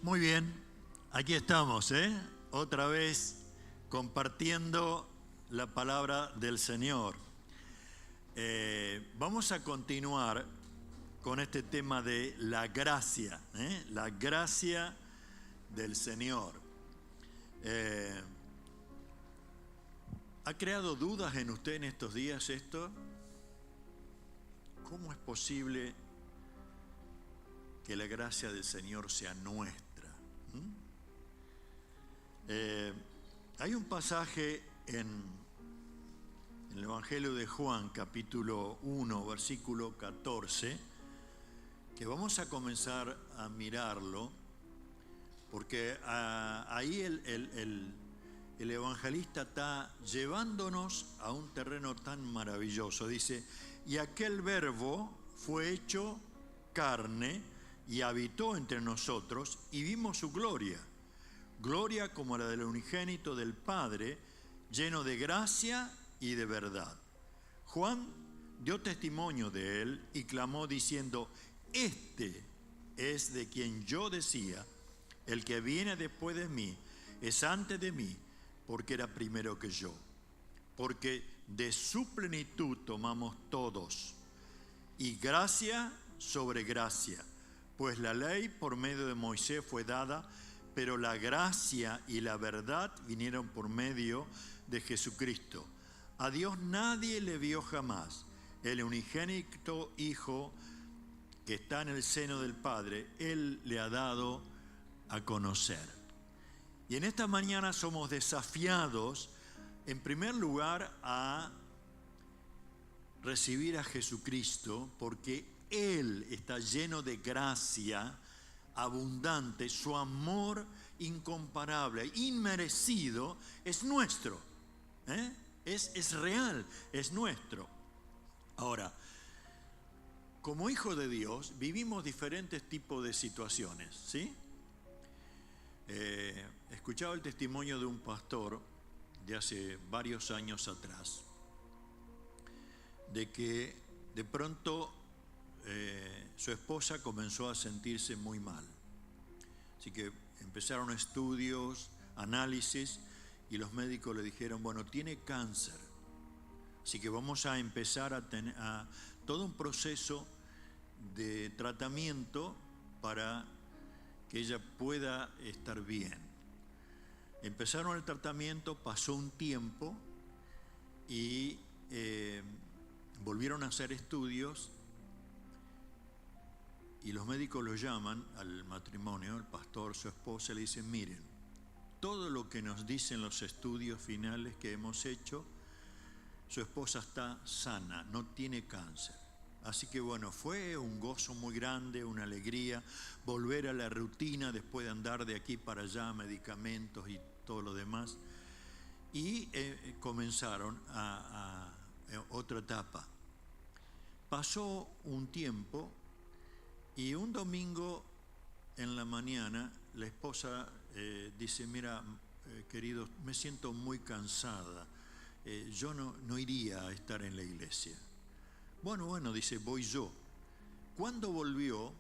Muy bien, aquí estamos, otra vez compartiendo la palabra del Señor. Vamos a continuar con este tema de la gracia del Señor. ¿Ha creado dudas en usted en estos días esto? ¿Cómo es posible que la gracia del Señor sea nuestra? Hay un pasaje en el Evangelio de Juan, capítulo 1, versículo 14, que vamos a comenzar a mirarlo, porque ahí el evangelista está llevándonos a un terreno tan maravilloso. Dice, y aquel verbo fue hecho carne y habitó entre nosotros y vimos su gloria. Gloria como la del unigénito del Padre, lleno de gracia y de verdad. Juan dio testimonio de él y clamó diciendo, este es de quien yo decía, el que viene después de mí es antes de mí, porque era primero que yo. Porque de su plenitud tomamos todos, y gracia sobre gracia, pues la ley por medio de Moisés fue dada, pero la gracia y la verdad vinieron por medio de Jesucristo. A Dios nadie le vio jamás. El unigénito Hijo que está en el seno del Padre, Él le ha dado a conocer. Y en esta mañana somos desafiados, en primer lugar, a recibir a Jesucristo, porque Él está lleno de gracia abundante, su amor incomparable, inmerecido, es nuestro, es real, es nuestro. Ahora, como hijos de Dios, vivimos diferentes tipos de situaciones, ¿sí? Escuchaba el testimonio de un pastor de hace varios años atrás, de que de pronto su esposa comenzó a sentirse muy mal. Así que empezaron estudios, análisis, y los médicos le dijeron, bueno, tiene cáncer. Así que vamos a empezar a tener todo un proceso de tratamiento para que ella pueda estar bien. Empezaron el tratamiento, pasó un tiempo y volvieron a hacer estudios. Y los médicos lo llaman al matrimonio, el pastor, su esposa, le dicen, miren, todo lo que nos dicen los estudios finales que hemos hecho, su esposa está sana, no tiene cáncer. Así que bueno, fue un gozo muy grande, una alegría, volver a la rutina después de andar de aquí para allá, medicamentos y todo lo demás. Y comenzaron a otra etapa. Pasó un tiempo. Y un domingo en la mañana la esposa dice, mira, querido, me siento muy cansada, yo no iría a estar en la iglesia. Bueno, dice, voy yo. Cuando volvió,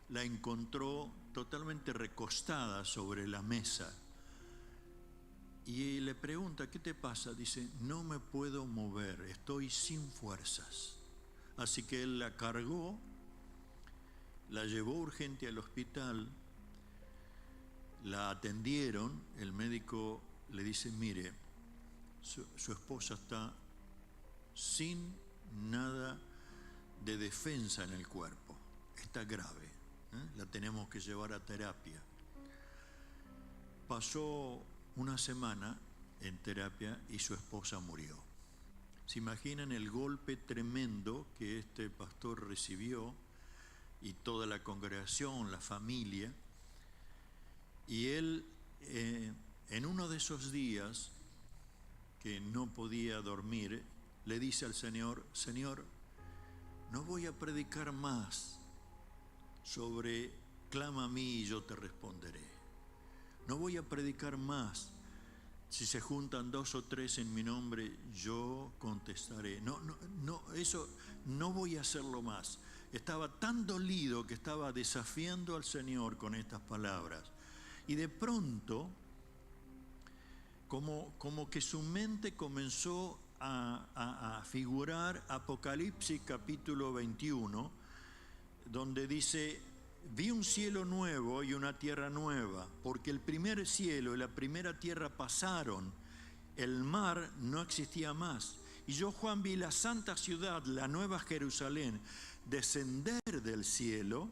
la encontró totalmente recostada sobre la mesa. Y le pregunta, ¿qué te pasa? Dice, no me puedo mover, estoy sin fuerzas. Así que él la cargó, la llevó urgente al hospital, la atendieron, el médico le dice, mire, su esposa está sin nada de defensa en el cuerpo, está grave, la tenemos que llevar a terapia. Pasó una semana en terapia y su esposa murió. ¿Se imaginan el golpe tremendo que este pastor recibió? Y toda la congregación, la familia, y él en uno de esos días que no podía dormir, le dice al Señor, Señor, no voy a predicar más sobre clama a mí y yo te responderé. No voy a predicar más, si se juntan 2 o 3 en mi nombre, yo contestaré. Eso no voy a hacerlo más. Estaba tan dolido que estaba desafiando al Señor con estas palabras. Y de pronto, como que su mente comenzó a figurar Apocalipsis capítulo 21, donde dice: vi un cielo nuevo y una tierra nueva, porque el primer cielo y la primera tierra pasaron, el mar no existía más. Y yo, Juan, vi la santa ciudad, la nueva Jerusalén, descender del cielo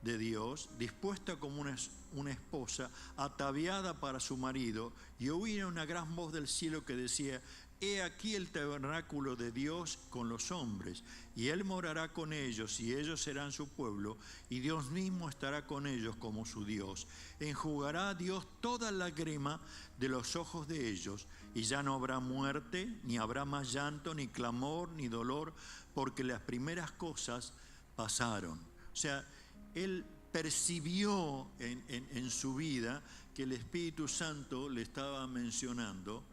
de Dios, dispuesta como una esposa, ataviada para su marido, y oí una gran voz del cielo que decía: he aquí el tabernáculo de Dios con los hombres, y Él morará con ellos, y ellos serán su pueblo, y Dios mismo estará con ellos como su Dios. Enjugará a Dios toda lágrima de los ojos de ellos, y ya no habrá muerte, ni habrá más llanto, ni clamor, ni dolor, porque las primeras cosas pasaron. O sea, él percibió en su vida que el Espíritu Santo le estaba mencionando: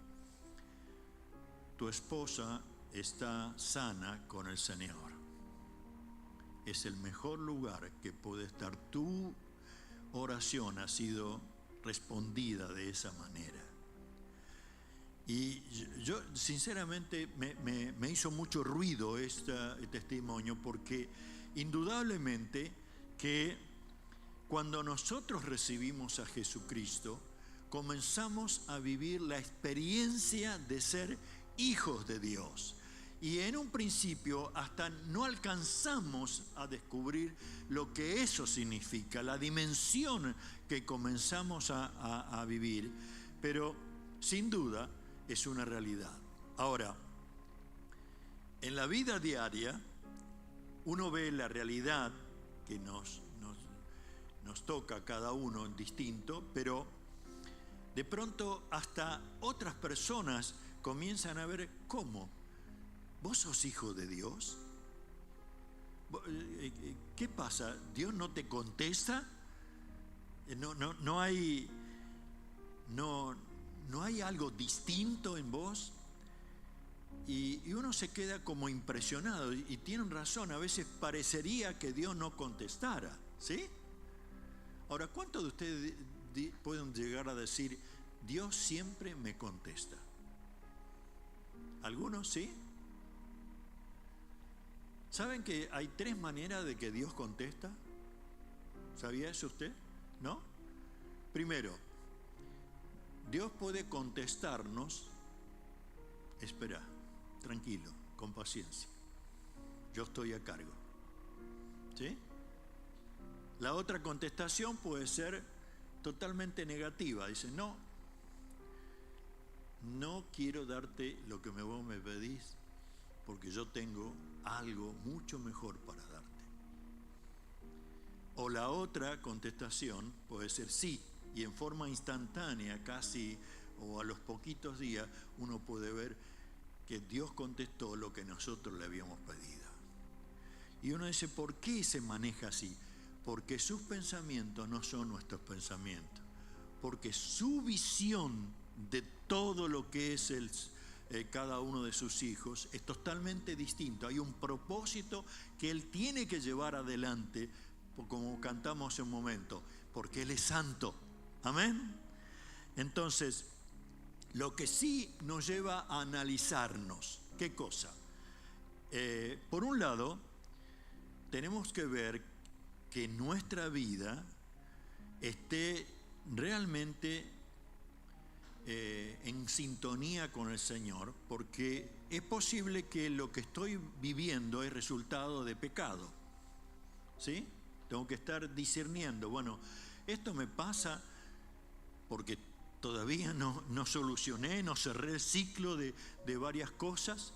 tu esposa está sana con el Señor. Es el mejor lugar que puede estar. Tu oración ha sido respondida de esa manera. Y yo sinceramente me hizo mucho ruido este testimonio, porque indudablemente que cuando nosotros recibimos a Jesucristo, comenzamos a vivir la experiencia de ser hijos de Dios. Y en un principio hasta no alcanzamos a descubrir lo que eso significa, la dimensión que comenzamos a vivir, pero sin duda es una realidad. Ahora, en la vida diaria uno ve la realidad que nos toca a cada uno en distinto, pero de pronto hasta otras personas comienzan a ver: ¿cómo? ¿Vos sos hijo de Dios? ¿Qué pasa? ¿Dios no te contesta? ¿No hay algo distinto en vos? Y uno se queda como impresionado, y tienen razón, a veces parecería que Dios no contestara, ¿sí? Ahora, ¿cuántos de ustedes pueden llegar a decir: Dios siempre me contesta? ¿Algunos sí? ¿Saben que hay 3 maneras de que Dios contesta? ¿Sabía eso usted? ¿No? Primero, Dios puede contestarnos: espera, tranquilo, con paciencia, yo estoy a cargo. ¿Sí? La otra contestación puede ser totalmente negativa. Dice: no quiero darte lo que vos me pedís, porque yo tengo algo mucho mejor para darte. O la otra contestación puede ser sí, y en forma instantánea, casi, o a los poquitos días, uno puede ver que Dios contestó lo que nosotros le habíamos pedido. Y uno dice: ¿por qué se maneja así? Porque sus pensamientos no son nuestros pensamientos, porque su visión de todo lo que es cada uno de sus hijos es totalmente distinto. Hay un propósito que Él tiene que llevar adelante, como cantamos hace un momento, porque Él es santo. Amén. Entonces, lo que sí nos lleva a analizarnos, ¿qué cosa? Por un lado, tenemos que ver que nuestra vida esté realmente en sintonía con el Señor, porque es posible que lo que estoy viviendo es resultado de pecado, ¿sí? Tengo que estar discerniendo: bueno, esto me pasa porque todavía no solucioné, no cerré el ciclo de varias cosas,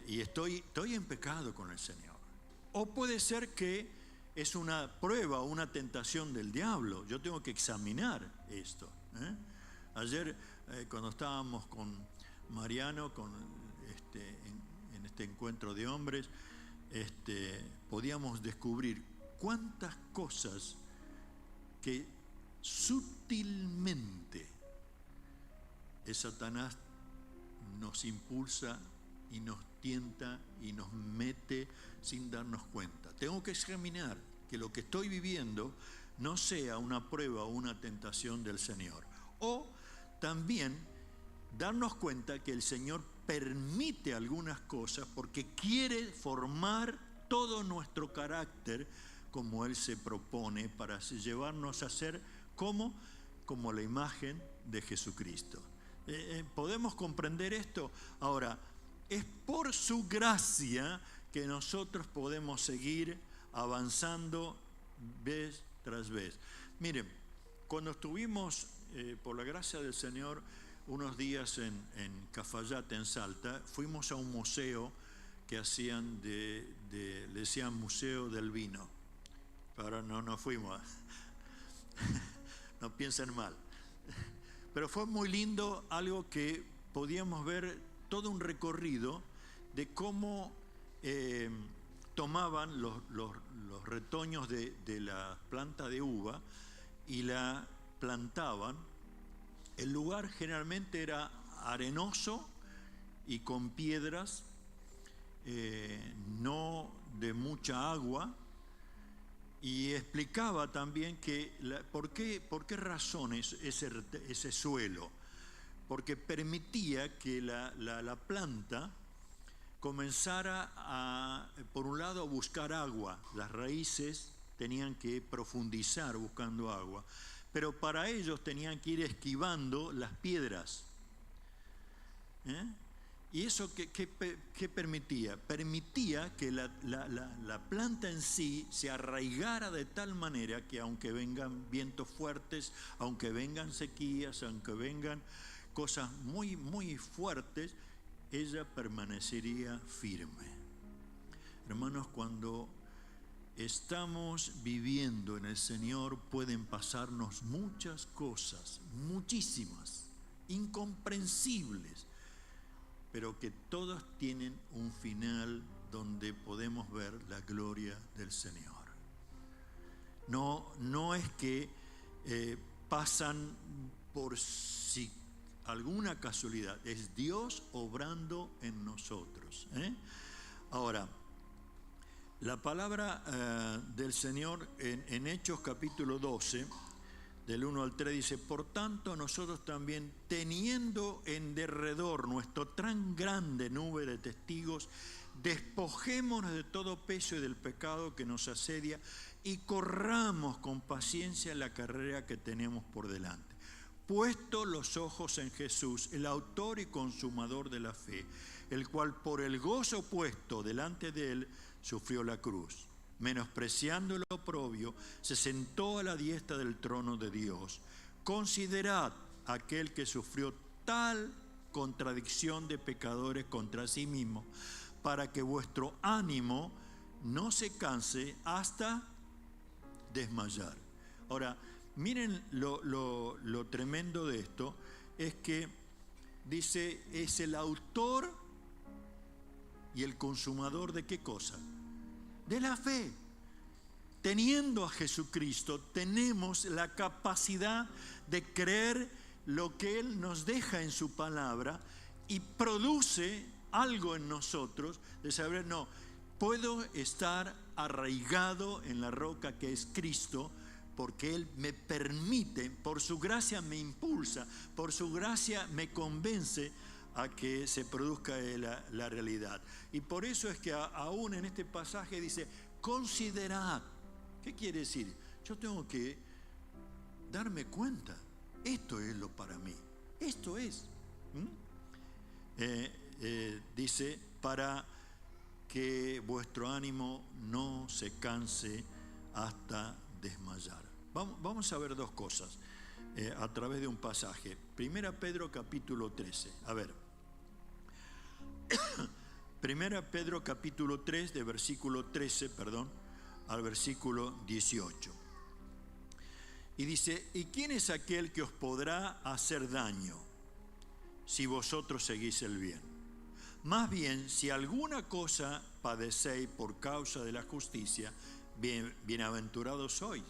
y estoy en pecado con el Señor. O puede ser que es una prueba o una tentación del diablo. Yo tengo que examinar esto. Ayer, cuando estábamos con Mariano en este encuentro de hombres, podíamos descubrir cuántas cosas que sutilmente Satanás nos impulsa y nos tienta y nos mete sin darnos cuenta. Tengo que examinar que lo que estoy viviendo no sea una prueba o una tentación del Señor. O también darnos cuenta que el Señor permite algunas cosas porque quiere formar todo nuestro carácter como Él se propone para llevarnos a ser como la imagen de Jesucristo. ¿Podemos comprender esto? Ahora, es por su gracia que nosotros podemos seguir avanzando vez tras vez. Miren, cuando estuvimos, por la gracia del Señor, unos días en Cafayate, en Salta, fuimos a un museo que hacían le decían Museo del Vino. Ahora no fuimos, no piensen mal. Pero fue muy lindo, algo que podíamos ver todo un recorrido de cómo tomaban los retoños de la planta de uva y la plantaban. El lugar generalmente era arenoso y con piedras, no de mucha agua, y explicaba también que por qué razones ese suelo, porque permitía que la planta comenzara por un lado a buscar agua. Las raíces tenían que profundizar buscando agua, pero para ellos tenían que ir esquivando las piedras. ¿Y eso qué permitía? Permitía que la planta en sí se arraigara de tal manera que aunque vengan vientos fuertes, aunque vengan sequías, aunque vengan cosas muy, muy fuertes, ella permanecería firme. Hermanos, cuando estamos viviendo en el Señor pueden pasarnos muchas cosas, muchísimas, incomprensibles, pero que todas tienen un final donde podemos ver la gloria del Señor. No es que pasan por si alguna casualidad, es Dios obrando en nosotros. Ahora, la palabra del Señor en Hechos capítulo 12, del 1 al 3 dice: por tanto nosotros también, teniendo en derredor nuestro tan grande nube de testigos, despojémonos de todo peso y del pecado que nos asedia y corramos con paciencia la carrera que tenemos por delante. Puesto los ojos en Jesús, el autor y consumador de la fe, el cual por el gozo puesto delante de él sufrió la cruz, menospreciando el oprobio, se sentó a la diestra del trono de Dios. Considerad aquel que sufrió tal contradicción de pecadores contra sí mismo, para que vuestro ánimo no se canse hasta desmayar. Ahora, miren lo tremendo de esto, es que dice, es el autor y el consumador de ¿qué cosa? De la fe. Teniendo a Jesucristo, tenemos la capacidad de creer lo que Él nos deja en su palabra y produce algo en nosotros de saber, no, puedo estar arraigado en la roca que es Cristo, porque Él me permite, por su gracia me impulsa, por su gracia me convence a que se produzca la realidad. Y por eso es que aún en este pasaje dice, considerad. ¿Qué quiere decir? Yo tengo que darme cuenta, esto es lo para mí, esto es. Dice, para que vuestro ánimo no se canse hasta desmayar. Vamos a ver dos cosas a través de un pasaje. 1 Pedro capítulo 13. A ver. 1 Pedro capítulo 3, de versículo 13, al versículo 18. Y dice, ¿y quién es aquel que os podrá hacer daño si vosotros seguís el bien? Más bien, si alguna cosa padecéis por causa de la justicia, bienaventurados sois.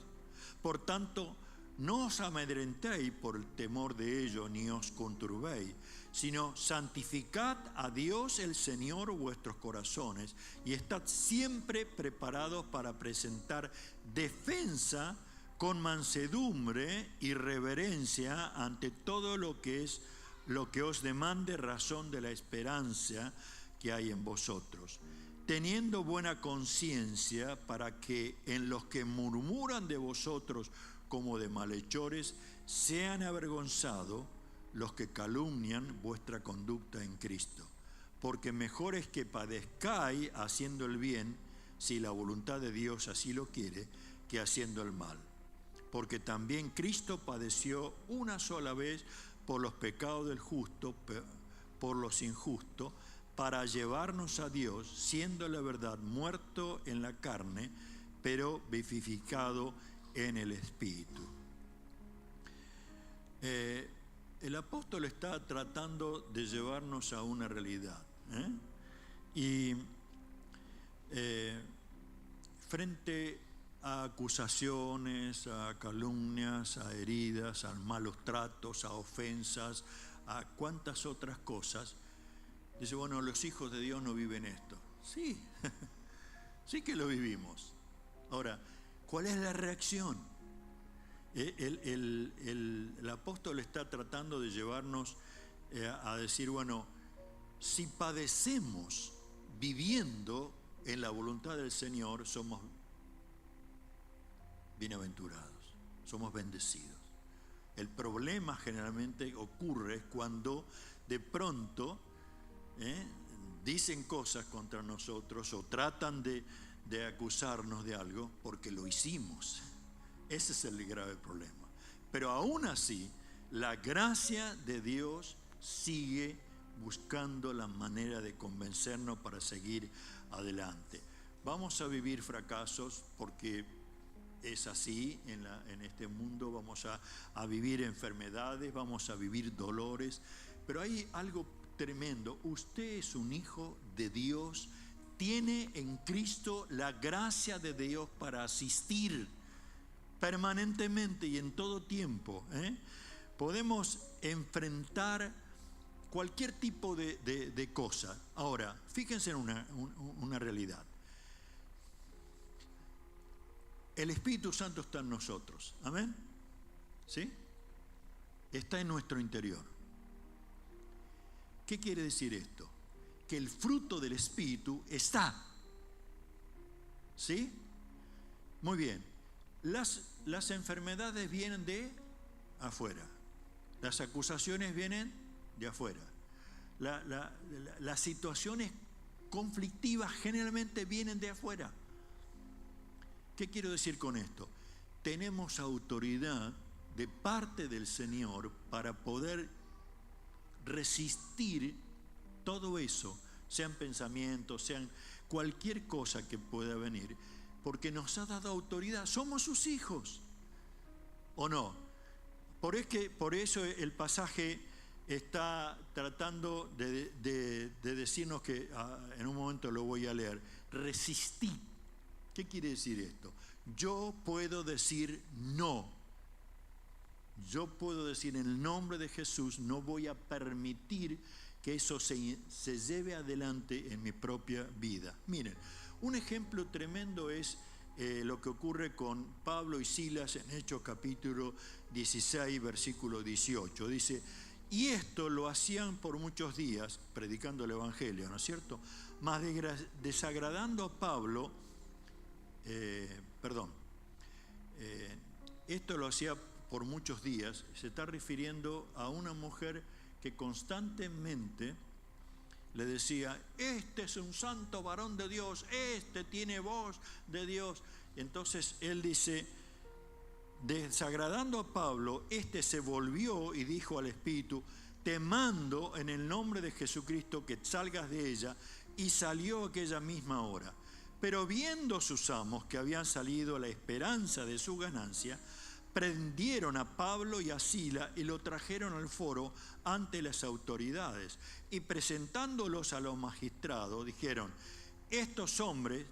Por tanto, no os amedrentéis por el temor de ello, ni os conturbéis, sino santificad a Dios el Señor vuestros corazones, y estad siempre preparados para presentar defensa con mansedumbre y reverencia ante todo lo que os demande razón de la esperanza que hay en vosotros, teniendo buena conciencia, para que en los que murmuran de vosotros como de malhechores sean avergonzados los que calumnian vuestra conducta en Cristo. Porque mejor es que padezcáis haciendo el bien, si la voluntad de Dios así lo quiere, que haciendo el mal. Porque también Cristo padeció una sola vez por los pecados del justo, por los injustos, para llevarnos a Dios, siendo la verdad muerto en la carne, pero vivificado en el Espíritu. El apóstol está tratando de llevarnos a una realidad. Y frente a acusaciones, a calumnias, a heridas, a malos tratos, a ofensas, a cuantas otras cosas, dice, bueno, los hijos de Dios no viven esto. Sí, sí que lo vivimos. Ahora, ¿cuál es la reacción? El apóstol está tratando de llevarnos a decir, bueno, si padecemos viviendo en la voluntad del Señor, somos bienaventurados, somos bendecidos. El problema generalmente ocurre cuando de pronto dicen cosas contra nosotros o tratan de acusarnos de algo porque lo hicimos. Ese es el grave problema. Pero aún así, la gracia de Dios sigue buscando la manera de convencernos para seguir adelante. Vamos a vivir fracasos porque es así en este mundo. Vamos a vivir enfermedades, vamos a vivir dolores, pero hay algo tremendo. Usted es un hijo de Dios, tiene en Cristo la gracia de Dios para asistir permanentemente y en todo tiempo. Podemos enfrentar cualquier tipo de cosa. Ahora, fíjense en una realidad. El Espíritu Santo está en nosotros. ¿Amén? ¿Sí? Está en nuestro interior. ¿Qué quiere decir esto? Que el fruto del Espíritu está. ¿Sí? Muy bien. Las enfermedades vienen de afuera. Las acusaciones vienen de afuera. Las situaciones conflictivas generalmente vienen de afuera. ¿Qué quiero decir con esto? Tenemos autoridad de parte del Señor para poder resistir todo eso, sean pensamientos, sean cualquier cosa que pueda venir, porque nos ha dado autoridad. Somos sus hijos, ¿o no? Por eso el pasaje está tratando de decirnos que, en un momento lo voy a leer, resistid. ¿Qué quiere decir esto? Yo puedo decir no. Yo puedo decir en el nombre de Jesús, no voy a permitir que eso se lleve adelante en mi propia vida. Miren, un ejemplo tremendo es lo que ocurre con Pablo y Silas en Hechos capítulo 16, versículo 18. Dice, y esto lo hacían por muchos días, predicando el Evangelio, ¿no es cierto? Mas desagradando a Pablo, esto lo hacía por muchos días. Se está refiriendo a una mujer que constantemente le decía, este es un santo varón de Dios, este tiene voz de Dios. Entonces él dice, desagradando a Pablo, este se volvió y dijo al Espíritu, te mando en el nombre de Jesucristo que salgas de ella, y salió aquella misma hora. Pero viendo sus amos que habían salido a la esperanza de su ganancia, prendieron a Pablo y a Silas y lo trajeron al foro ante las autoridades. Y presentándolos a los magistrados, dijeron, estos hombres,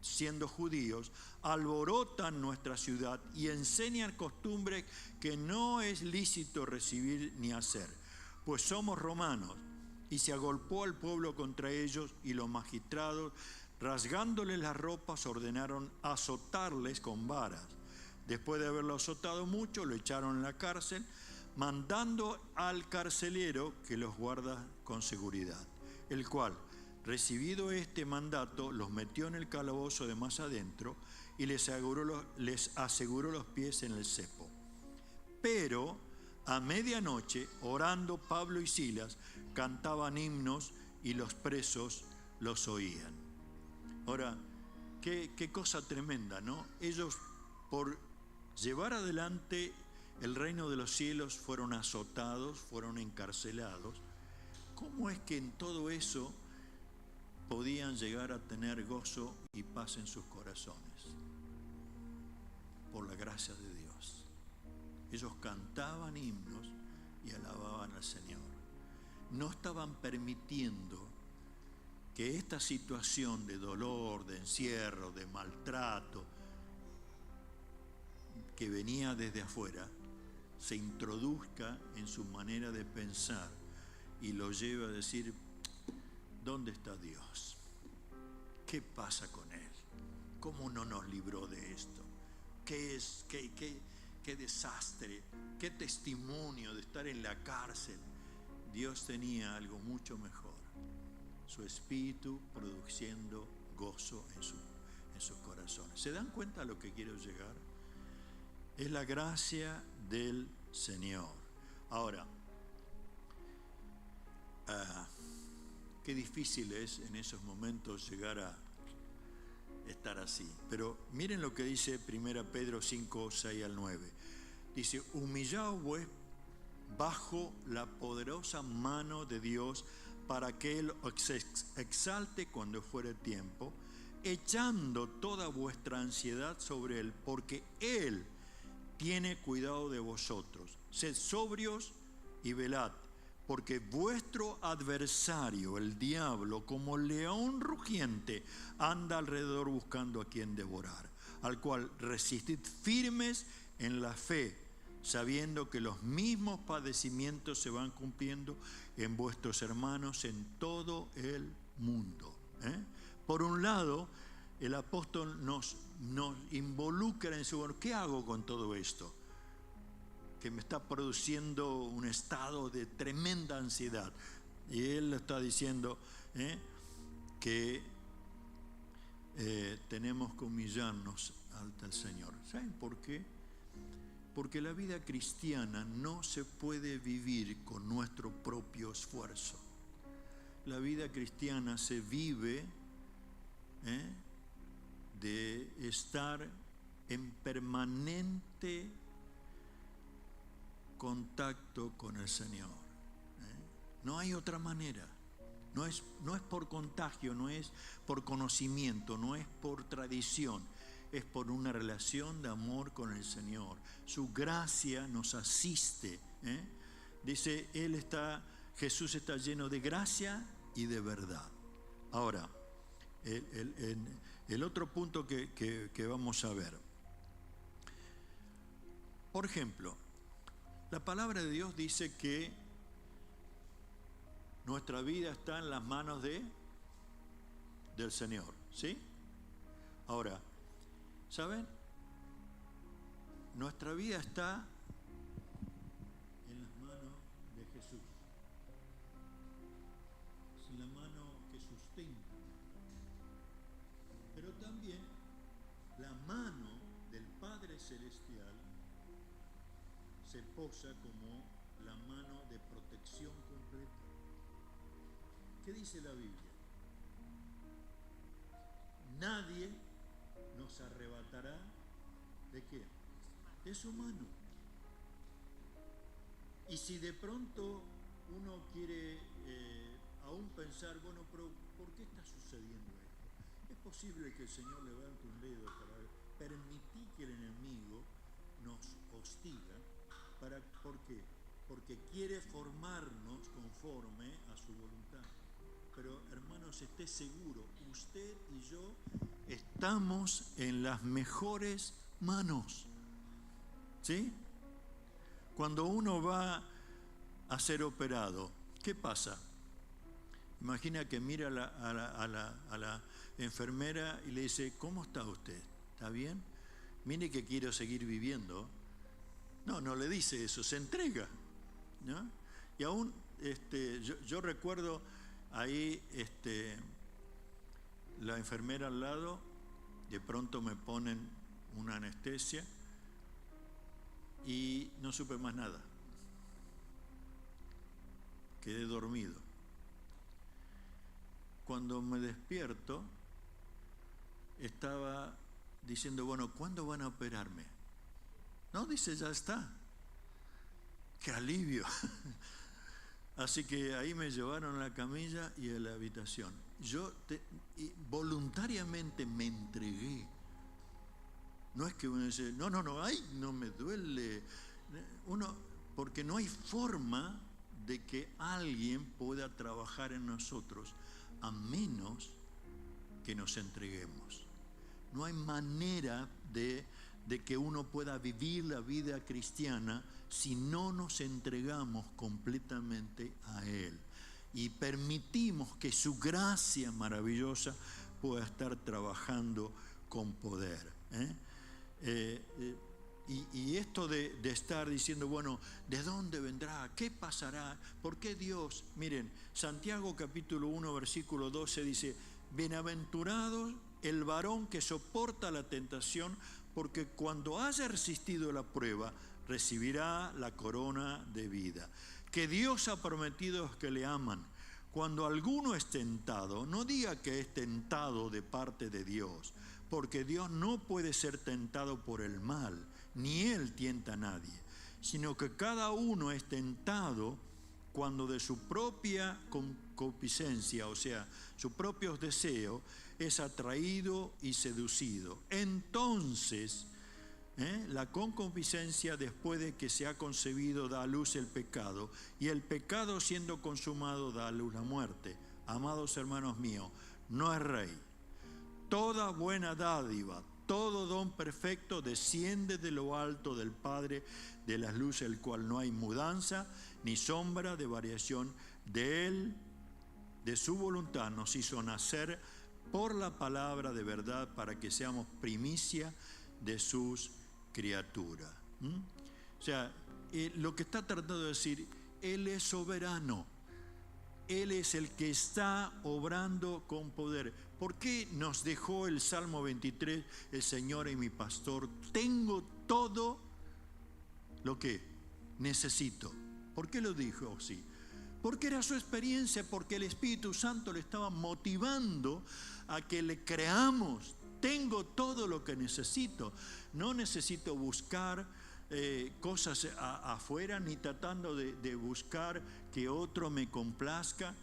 siendo judíos, alborotan nuestra ciudad y enseñan costumbres que no es lícito recibir ni hacer, pues somos romanos. Y se agolpó al pueblo contra ellos, y los magistrados, rasgándoles las ropas, ordenaron azotarles con varas. Después de haberlo azotado mucho, lo echaron en la cárcel, mandando al carcelero que los guarda con seguridad, el cual, recibido este mandato, los metió en el calabozo de más adentro y les aseguró los pies en el cepo. Pero a medianoche, orando, Pablo y Silas cantaban himnos y los presos los oían. Ahora, qué cosa tremenda, ¿no? Ellos, por llevar adelante el reino de los cielos, fueron azotados, fueron encarcelados. ¿Cómo es que en todo eso podían llegar a tener gozo y paz en sus corazones? Por la gracia de Dios. Ellos cantaban himnos y alababan al Señor. No estaban permitiendo que esta situación de dolor, de encierro, de maltrato, que venía desde afuera, se introduzca en su manera de pensar y lo lleve a decir: ¿dónde está Dios? ¿Qué pasa con Él? ¿Cómo no nos libró de esto? ¿Qué desastre? ¿Qué testimonio de estar en la cárcel? Dios tenía algo mucho mejor: su Espíritu produciendo gozo en sus corazones. ¿Se dan cuenta a lo que quiero llegar? Es la gracia del Señor. Ahora, qué difícil es en esos momentos llegar a estar así. Pero miren lo que dice 1 Pedro 5, 6 al 9. Dice: humillaos pues bajo la poderosa mano de Dios, para que Él os exalte cuando fuere tiempo, echando toda vuestra ansiedad sobre Él, porque Él tiene cuidado de vosotros. Sed sobrios y velad, porque vuestro adversario, el diablo, como león rugiente, anda alrededor buscando a quien devorar, al cual resistid firmes en la fe, sabiendo que los mismos padecimientos se van cumpliendo en vuestros hermanos en todo el mundo. Por un lado, el apóstol nos involucra en su: ¿qué hago con todo esto? Que me está produciendo un estado de tremenda ansiedad. Y él está diciendo que tenemos que humillarnos ante el Señor. ¿Saben por qué? Porque la vida cristiana no se puede vivir con nuestro propio esfuerzo. La vida cristiana se vive de estar en permanente contacto con el Señor. No hay otra manera. No es por contagio, no es por conocimiento, no es por tradición. Es por una relación de amor con el Señor. Su gracia nos asiste. Dice, Jesús está lleno de gracia y de verdad. Ahora, el otro punto que vamos a ver. Por ejemplo, la palabra de Dios dice que nuestra vida está en las manos del Señor, ¿sí? Ahora, ¿saben? Nuestra vida está en las manos de Jesús. Es la mano que sustenta. Pero también la mano del Padre Celestial se posa como la mano de protección completa. ¿Qué dice la Biblia? Nadie nos arrebatará ¿de qué? De su mano. Y si de pronto uno quiere aún pensar, bueno, pero ¿por qué está sucediendo esto? Es posible que el Señor levante un dedo para permitir que el enemigo nos hostiga. ¿Por qué? Porque quiere formarnos conforme a su voluntad. Pero hermanos, esté seguro, usted y yo estamos en las mejores manos. ¿Sí? Cuando uno va a ser operado, ¿qué pasa? Imagina que mira a la enfermera y le dice: ¿cómo está usted? ¿Está bien? mire que quiero seguir viviendo. No le dice eso, se entrega, ¿no? Y aún yo recuerdo ahí la enfermera al lado, de pronto me ponen una anestesia y no supe más nada. Quedé dormido. Cuando me despierto, estaba diciendo, bueno, ¿cuándo van a operarme? No, dice, ya está. ¡Qué alivio! Así que ahí me llevaron a la camilla y a la habitación. Yo voluntariamente me entregué. No es que uno dice, no, ay, no me duele. Porque no hay forma de que alguien pueda trabajar en nosotros a menos que nos entreguemos. No hay manera de que uno pueda vivir la vida cristiana si no nos entregamos completamente a Él y permitimos que su gracia maravillosa pueda estar trabajando con poder. Y esto de estar diciendo, bueno, ¿de dónde vendrá? ¿Qué pasará? ¿Por qué Dios? Miren, Santiago capítulo 1, versículo 12 dice, bienaventurado el varón que soporta la tentación, porque cuando haya resistido la prueba, recibirá la corona de vida que Dios ha prometido a los que le aman. Cuando alguno es tentado, no diga que es tentado de parte de Dios, porque Dios no puede ser tentado por el mal, ni Él tienta a nadie, sino que cada uno es tentado cuando de su propia concupiscencia, o sea, sus propios deseos, es atraído y seducido. Entonces, la concupiscencia, después de que se ha concebido, da a luz el pecado, y el pecado, siendo consumado, da a luz la muerte. Amados hermanos míos, no es rey. Toda buena dádiva, todo don perfecto desciende de lo alto del Padre de las luces, el cual no hay mudanza ni sombra de variación. De Él, de su voluntad, nos hizo nacer por la palabra de verdad, para que seamos primicia de sus criaturas. O sea, lo que está tratando de decir, Él es soberano. Él es el que está obrando con poder. ¿Por qué nos dejó el Salmo 23? El Señor es mi pastor, tengo todo lo que necesito. ¿Por qué lo dijo así? Porque era su experiencia, porque el Espíritu Santo le estaba motivando a que le creamos. Tengo todo lo que necesito. No necesito buscar cosas afuera, ni tratando de buscar que otro me complazca.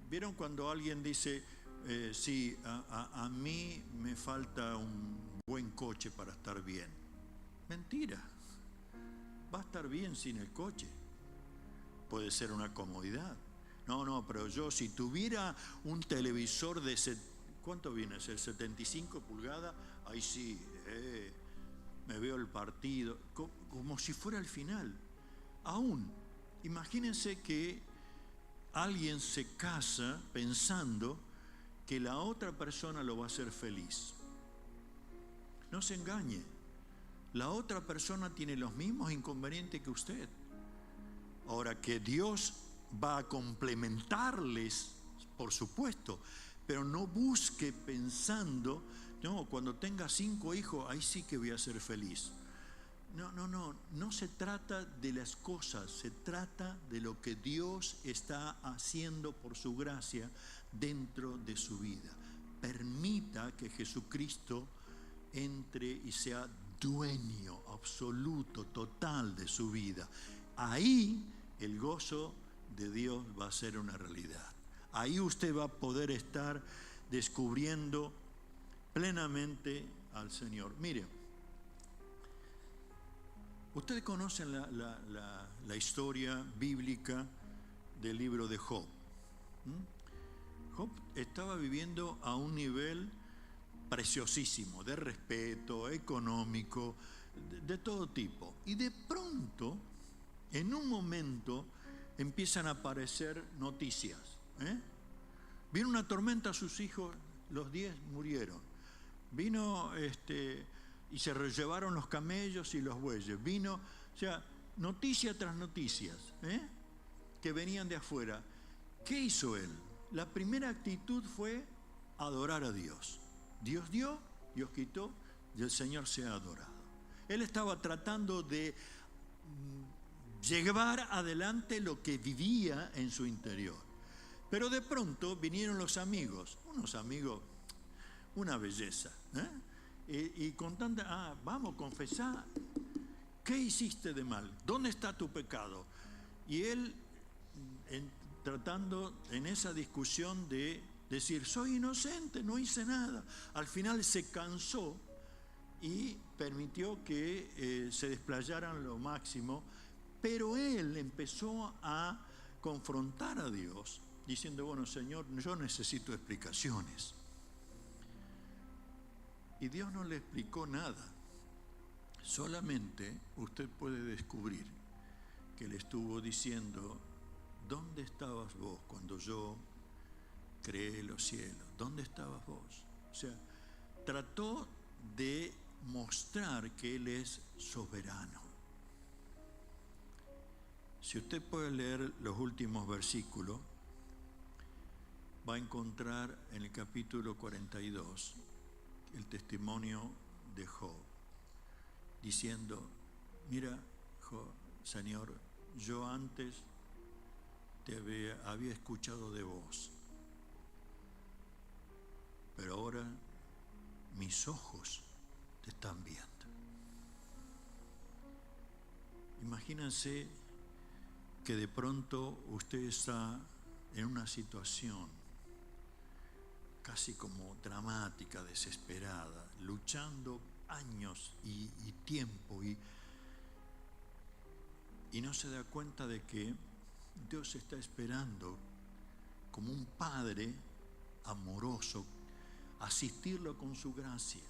¿Vieron cuando alguien dice, sí, a mí me falta un buen coche para estar bien? Mentira. Va a estar bien sin el coche. Puede ser una comodidad. No, pero yo si tuviera un televisor de ¿cuánto viene a ser? 75 pulgadas, ahí sí, me veo el partido, como si fuera el final. Aún, imagínense que alguien se casa pensando que la otra persona lo va a hacer feliz. No se engañe, la otra persona tiene los mismos inconvenientes que usted. Ahora, que Dios va a complementarles, por supuesto, pero no busque pensando, no, cuando tenga 5 hijos, ahí sí que voy a ser feliz. No se trata de las cosas, se trata de lo que Dios está haciendo por su gracia dentro de su vida. Permita que Jesucristo entre y sea dueño absoluto, total de su vida. Ahí el gozo de Dios va a ser una realidad. Ahí usted va a poder estar descubriendo plenamente al Señor. Mire, ustedes conocen la historia bíblica del libro de Job. Job estaba viviendo a un nivel preciosísimo, de respeto, económico, de todo tipo. Y de pronto, en un momento, empiezan a aparecer noticias. Vino una tormenta a sus hijos, los 10 murieron. vino y se llevaron los camellos y los bueyes, vino, o sea, noticia tras noticias, que venían de afuera. ¿Qué hizo él? La primera actitud fue adorar a Dios. Dios dio, Dios quitó y el Señor se ha adorado. Él estaba tratando de llevar adelante lo que vivía en su interior. Pero de pronto vinieron los amigos, unos amigos, una belleza, y con tanta, vamos, confesá, ¿qué hiciste de mal? ¿Dónde está tu pecado? Y él, tratando en esa discusión de decir, soy inocente, no hice nada, al final se cansó y permitió que se desplayaran lo máximo, pero él empezó a confrontar a Dios, diciendo, bueno, Señor, yo necesito explicaciones. Y Dios no le explicó nada. Solamente usted puede descubrir que le estuvo diciendo, ¿dónde estabas vos cuando yo creé los cielos? ¿Dónde estabas vos? O sea, trató de mostrar que Él es soberano. Si usted puede leer los últimos versículos, va a encontrar en el capítulo 42 el testimonio de Job, diciendo, mira, Job, Señor, yo antes te había escuchado de vos, pero ahora mis ojos te están viendo. Imagínense que de pronto usted está en una situación casi como dramática, desesperada, luchando años y tiempo, y no se da cuenta de que Dios está esperando como un padre amoroso, asistirlo con su gracia.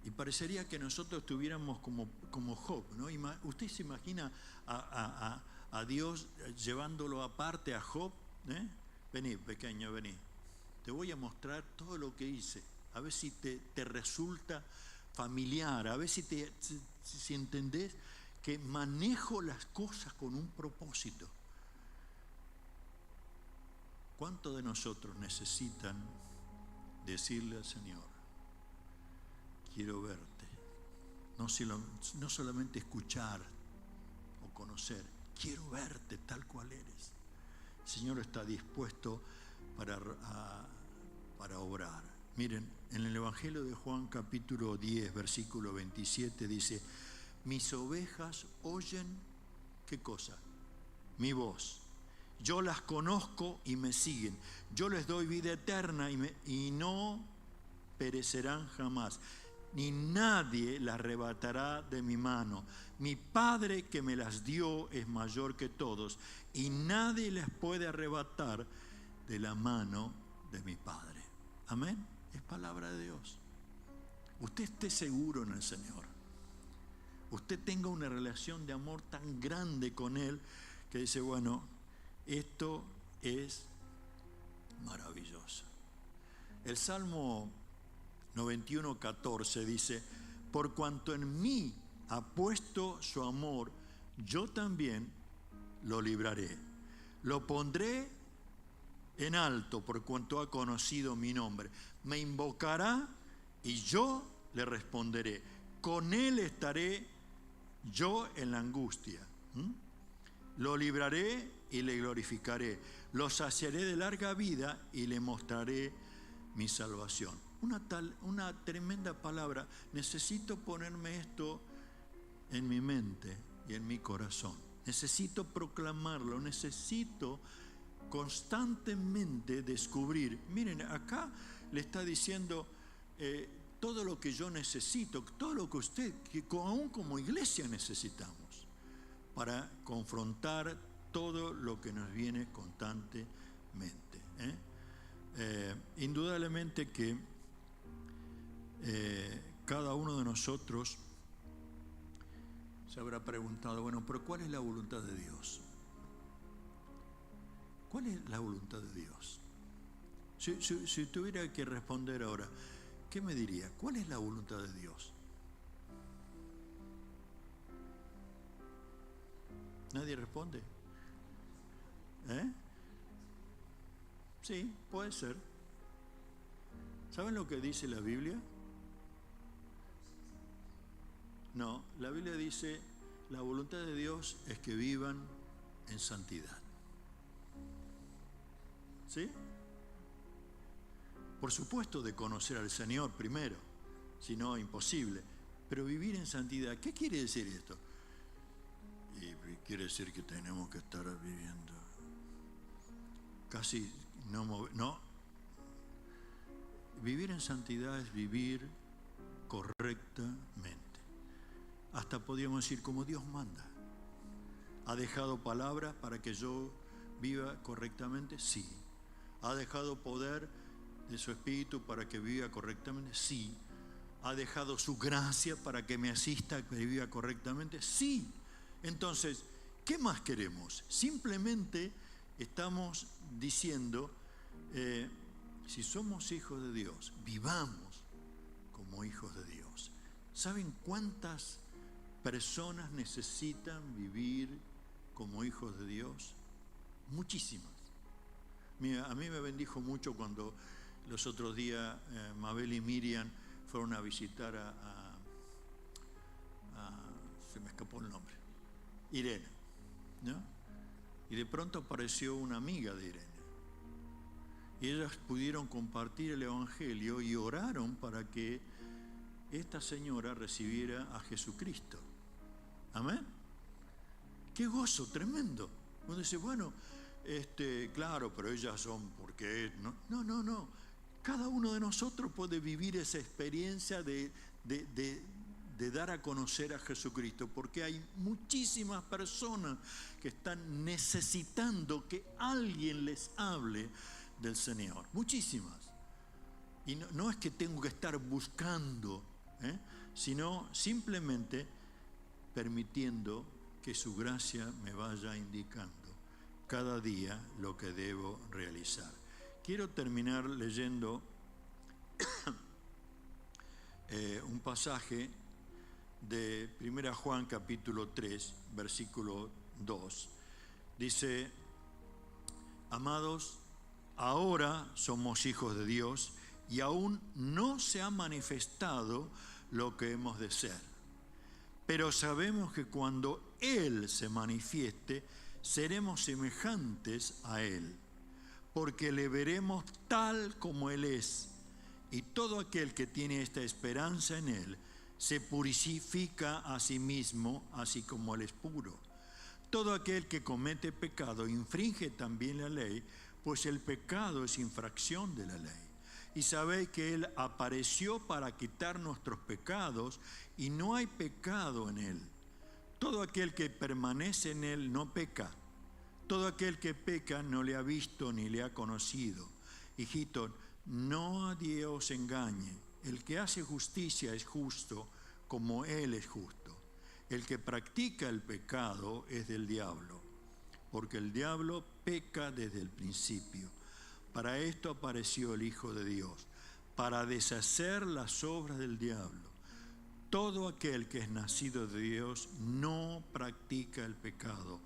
Y parecería que nosotros estuviéramos como Job, ¿no? ¿Usted se imagina a Dios llevándolo aparte a Job? Vení, pequeño, vení. Te voy a mostrar todo lo que hice. A ver si te resulta familiar, a ver si entendés que manejo las cosas con un propósito. ¿Cuántos de nosotros necesitan decirle al Señor, quiero verte? No solamente escuchar o conocer, quiero verte tal cual eres. El Señor está dispuesto para obrar. Miren, en el Evangelio de Juan capítulo 10, versículo 27 dice, mis ovejas oyen, ¿qué cosa? Mi voz. Yo las conozco y me siguen. Yo les doy vida eterna y no perecerán jamás. Ni nadie las arrebatará de mi mano. Mi Padre que me las dio es mayor que todos y nadie les puede arrebatar de la mano de mi Padre. Amén. Es palabra de Dios. Usted esté seguro en el Señor. Usted tenga una relación de amor tan grande con Él que dice, bueno, esto es maravilloso. El Salmo 91:14 dice, por cuanto en mí ha puesto su amor, yo también lo libraré. Lo pondré en alto por cuanto ha conocido mi nombre. Me invocará y yo le responderé. Con él estaré yo en la angustia. Lo libraré y le glorificaré. Lo saciaré de larga vida y le mostraré mi salvación. Una tremenda palabra. Necesito ponerme esto en mi mente y en mi corazón. Necesito proclamarlo. Necesito constantemente descubrir. Miren, acá le está diciendo todo lo que yo necesito, todo lo que usted, que aún como iglesia necesitamos para confrontar todo lo que nos viene constantemente. Indudablemente que cada uno de nosotros se habrá preguntado, bueno, pero ¿cuál es la voluntad de Dios? ¿Cuál es la voluntad de Dios? Si tuviera que responder ahora, ¿qué me diría? ¿Cuál es la voluntad de Dios? ¿Nadie responde? Sí, puede ser. ¿Saben lo que dice la Biblia? No, la Biblia dice, la voluntad de Dios es que vivan en santidad. ¿Sí? Por supuesto de conocer al Señor primero, si no, imposible. Pero vivir en santidad, ¿qué quiere decir esto? Y quiere decir que tenemos que estar viviendo casi no. Vivir en santidad es vivir correctamente. Hasta podríamos decir como Dios manda. ¿Ha dejado palabra para que yo viva correctamente? Sí. ¿Ha dejado poder de su Espíritu para que viva correctamente? Sí. ¿Ha dejado su gracia para que me asista a que viva correctamente? Sí. Entonces, ¿qué más queremos? Simplemente estamos diciendo, si somos hijos de Dios, vivamos como hijos de Dios. ¿Saben cuántas personas necesitan vivir como hijos de Dios? Muchísimas. Mira, a mí me bendijo mucho cuando los otros días Mabel y Miriam fueron a visitar se me escapó el nombre, Irene, ¿no? Y de pronto apareció una amiga de Irene. Y ellas pudieron compartir el Evangelio y oraron para que esta señora recibiera a Jesucristo. Amén. Qué gozo tremendo. Uno dice, bueno, claro, pero ellas son porque no. Cada uno de nosotros puede vivir esa experiencia de dar a conocer a Jesucristo, porque hay muchísimas personas que están necesitando que alguien les hable del Señor. Muchísimas. Y no es que tengo que estar buscando, sino simplemente permitiendo que su gracia me vaya indicando cada día lo que debo realizar. Quiero terminar leyendo un pasaje de 1 Juan capítulo 3, versículo 2. Dice, amados, ahora somos hijos de Dios y aún no se ha manifestado lo que hemos de ser. Pero sabemos que cuando Él se manifieste, seremos semejantes a Él, porque le veremos tal como Él es. Y todo aquel que tiene esta esperanza en Él, se purifica a sí mismo, así como Él es puro. Todo aquel que comete pecado infringe también la ley, pues el pecado es infracción de la ley. Y sabéis que Él apareció para quitar nuestros pecados, y no hay pecado en Él. Todo aquel que permanece en Él no peca. Todo aquel que peca no le ha visto ni le ha conocido. Hijito, no a Dios engañe. El que hace justicia es justo, como Él es justo. El que practica el pecado es del diablo, porque el diablo peca desde el principio. Para esto apareció el Hijo de Dios, para deshacer las obras del diablo. Todo aquel que es nacido de Dios no practica el pecado,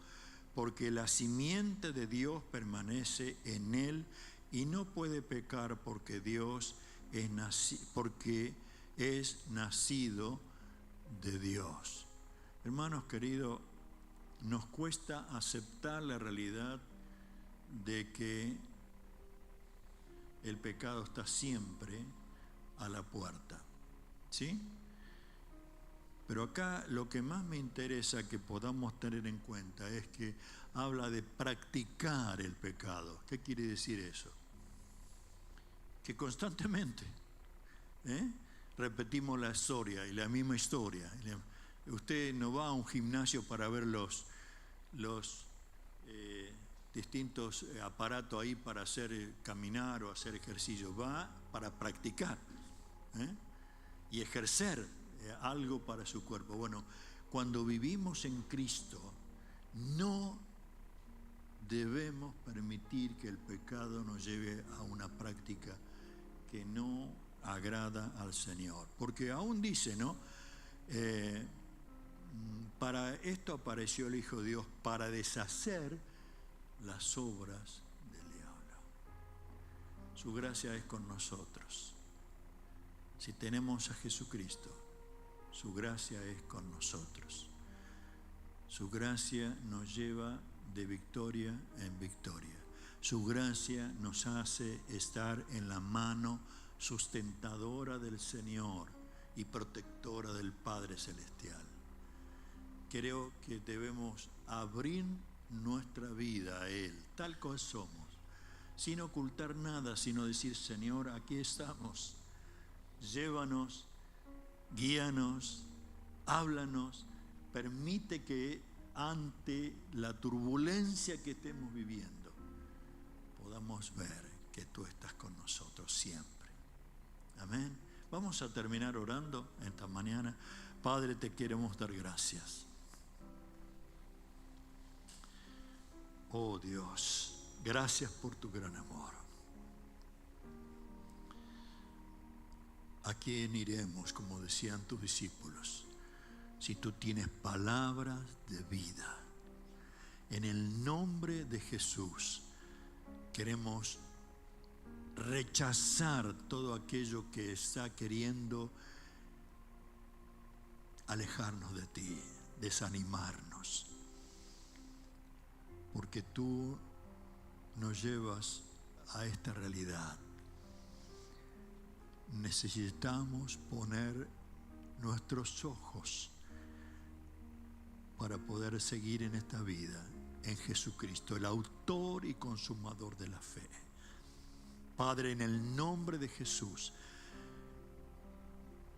porque la simiente de Dios permanece en él y no puede pecar porque es nacido de Dios. Hermanos queridos, nos cuesta aceptar la realidad de que el pecado está siempre a la puerta, ¿sí? Pero acá lo que más me interesa que podamos tener en cuenta es que habla de practicar el pecado. ¿Qué quiere decir eso? Que constantemente repetimos la historia y la misma historia. Usted no va a un gimnasio para ver los distintos aparatos ahí para hacer caminar o hacer ejercicio. Va para practicar y ejercer algo para su cuerpo. Bueno, cuando vivimos en Cristo, no debemos permitir que el pecado nos lleve a una práctica que no agrada al Señor. Porque aún dice, ¿no? Para esto apareció el Hijo de Dios, para deshacer las obras del diablo. Su gracia es con nosotros. Si tenemos a Jesucristo, su gracia es con nosotros. Su gracia nos lleva de victoria en victoria. Su gracia nos hace estar en la mano sustentadora del Señor y protectora del Padre Celestial. Creo que debemos abrir nuestra vida a Él, tal cual somos, sin ocultar nada, sino decir: Señor, aquí estamos, llévanos, guíanos, háblanos, permite que ante la turbulencia que estemos viviendo, podamos ver que tú estás con nosotros siempre. Amén. Vamos a terminar orando esta mañana. Padre, te queremos dar gracias. Oh Dios, gracias por tu gran amor. ¿A quién iremos, como decían tus discípulos, si tú tienes palabras de vida? En el nombre de Jesús queremos rechazar todo aquello que está queriendo alejarnos de ti, desanimarnos, porque tú nos llevas a esta realidad. Necesitamos poner nuestros ojos para poder seguir en esta vida en Jesucristo, el autor y consumador de la fe. Padre, en el nombre de Jesús,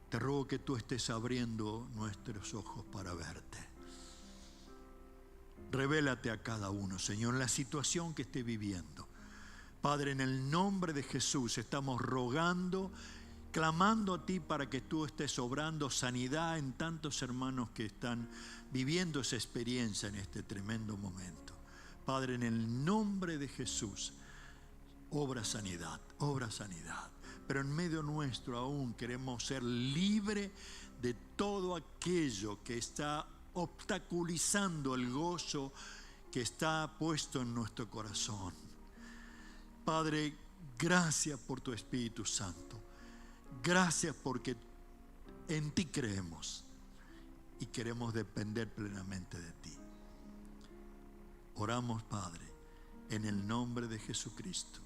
te ruego que tú estés abriendo nuestros ojos para verte. Revélate a cada uno, Señor, en la situación que esté viviendo. Padre, en el nombre de Jesús estamos rogando, clamando a ti para que tú estés obrando sanidad en tantos hermanos que están viviendo esa experiencia en este tremendo momento. Padre, en el nombre de Jesús, obra sanidad, obra sanidad. Pero en medio nuestro aún queremos ser libres de todo aquello que está obstaculizando el gozo que está puesto en nuestro corazón. Padre, gracias por tu Espíritu Santo. Gracias porque en ti creemos y queremos depender plenamente de ti. Oramos, Padre, en el nombre de Jesucristo.